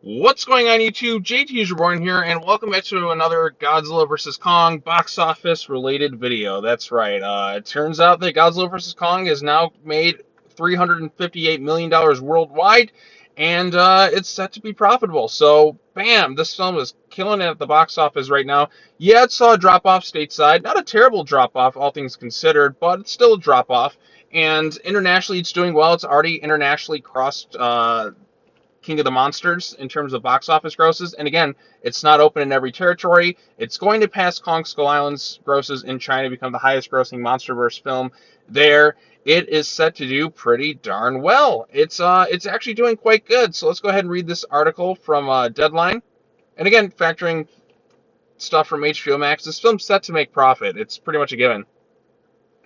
What's going on, YouTube? JT's Reborn here, and welcome back to another Godzilla vs Kong box office related video. That's right. It turns out that Godzilla vs Kong has now made $358 million worldwide, and it's set to be profitable. So, bam, this film is killing it at the box office right now. Yeah, it saw a drop off stateside. Not a terrible drop off, all things considered, but it's still a drop off. And internationally, it's doing well. It's already internationally crossed King of the Monsters in terms of box office grosses. And again, it's not open in every territory. It's going to pass Kong Skull Island's grosses in China to become the highest grossing MonsterVerse film there. It is set to do pretty darn well. It's actually doing quite good. So let's go ahead and read this article from Deadline. And again, factoring stuff from HBO Max, this film's set to make profit. It's pretty much a given.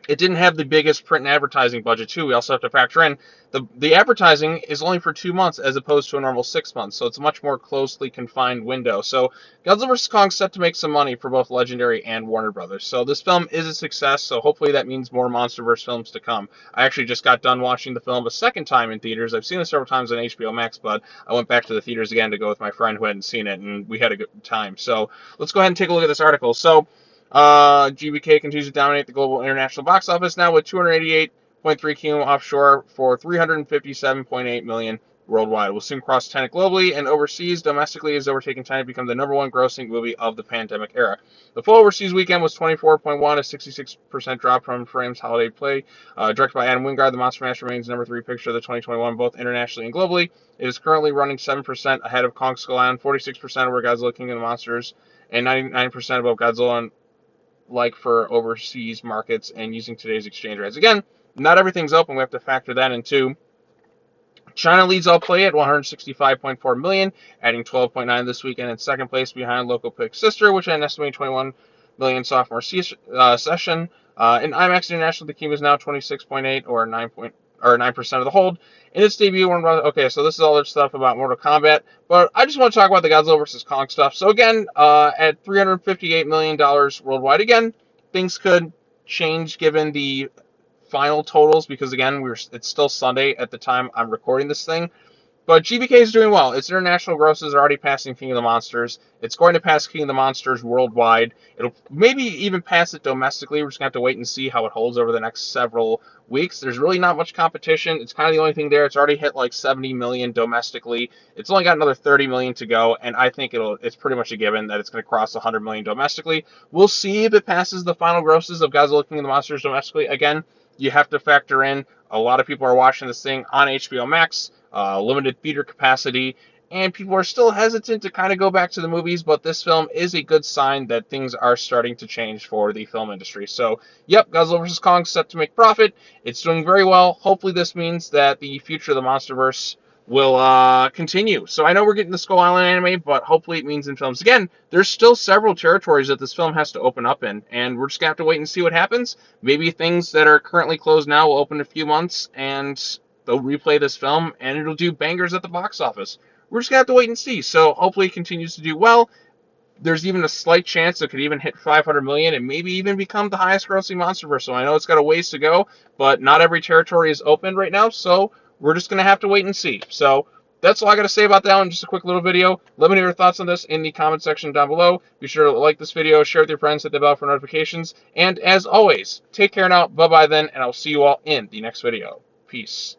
It didn't have the biggest print and advertising budget too. We also have to factor in the advertising is only for 2 months as opposed to a normal 6 months, so it's a much more closely confined window. So Godzilla vs Kong set to make some money for both Legendary and Warner Brothers. So this film is a success. So hopefully that means more MonsterVerse films to come. I actually just got done watching the film a second time in theaters. I've seen it several times on HBO Max, but I went back to the theaters again to go with my friend who hadn't seen it, and we had a good time. So let's go ahead and take a look at this article. So GBK continues to dominate the global international box office now with 288.3 kilo offshore for 357.8 million worldwide. Will soon cross Tenet globally and overseas. Domestically, is overtaking China to become the #1 grossing movie of the pandemic era. The full overseas weekend was 24.1, a 66% drop from Frame's holiday play. Directed by Adam Wingard, The Monster Mash remains #3 picture of the 2021, both internationally and globally. It is currently running 7% ahead of Kong Skull Island, 46% over Godzilla King of the Monsters, and 99% above Godzilla like for overseas markets and using today's exchange rates. Again, not everything's open. We have to factor that in too. China leads all play at 165.4 million, adding 12.9 this weekend in second place behind local pick Sister, which had an estimated 21 million sophomore session. In IMAX International, the team is now 26.8 or 9% of the hold. In its debut, okay, so this is all their stuff about Mortal Kombat, but I just want to talk about the Godzilla vs Kong stuff. So again, at $358 million worldwide, again, things could change given the final totals because again, it's still Sunday at the time I'm recording this thing. But GBK is doing well. Its international grosses are already passing King of the Monsters. It's going to pass King of the Monsters worldwide. It'll maybe even pass it domestically. We're just going to have to wait and see how it holds over the next several weeks. There's really not much competition. It's kind of the only thing there. It's already hit like 70 million domestically. It's only got another 30 million to go, and I think it's pretty much a given that it's going to cross 100 million domestically. We'll see if it passes the final grosses of Godzilla King of the Monsters domestically. Again, you have to factor in a lot of people are watching this thing on HBO Max, limited theater capacity, and people are still hesitant to kind of go back to the movies, but this film is a good sign that things are starting to change for the film industry. So, yep, Godzilla vs. Kong set to make profit. It's doing very well. Hopefully this means that the future of the MonsterVerse will continue. So I know we're getting the Skull Island anime, but hopefully it means in films. Again, there's still several territories that this film has to open up in, and we're just going to have to wait and see what happens. Maybe things that are currently closed now will open in a few months, and they'll replay this film, and it'll do bangers at the box office. We're just going to have to wait and see. So hopefully it continues to do well. There's even a slight chance it could even hit 500 million and maybe even become the highest grossing MonsterVerse. So I know it's got a ways to go, but not every territory is open right now, so we're just going to have to wait and see. So that's all I got to say about that one. Just a quick little video. Let me know your thoughts on this in the comment section down below. Be sure to like this video, share with your friends, hit the bell for notifications. And as always, take care now. Bye-bye then, and I'll see you all in the next video. Peace.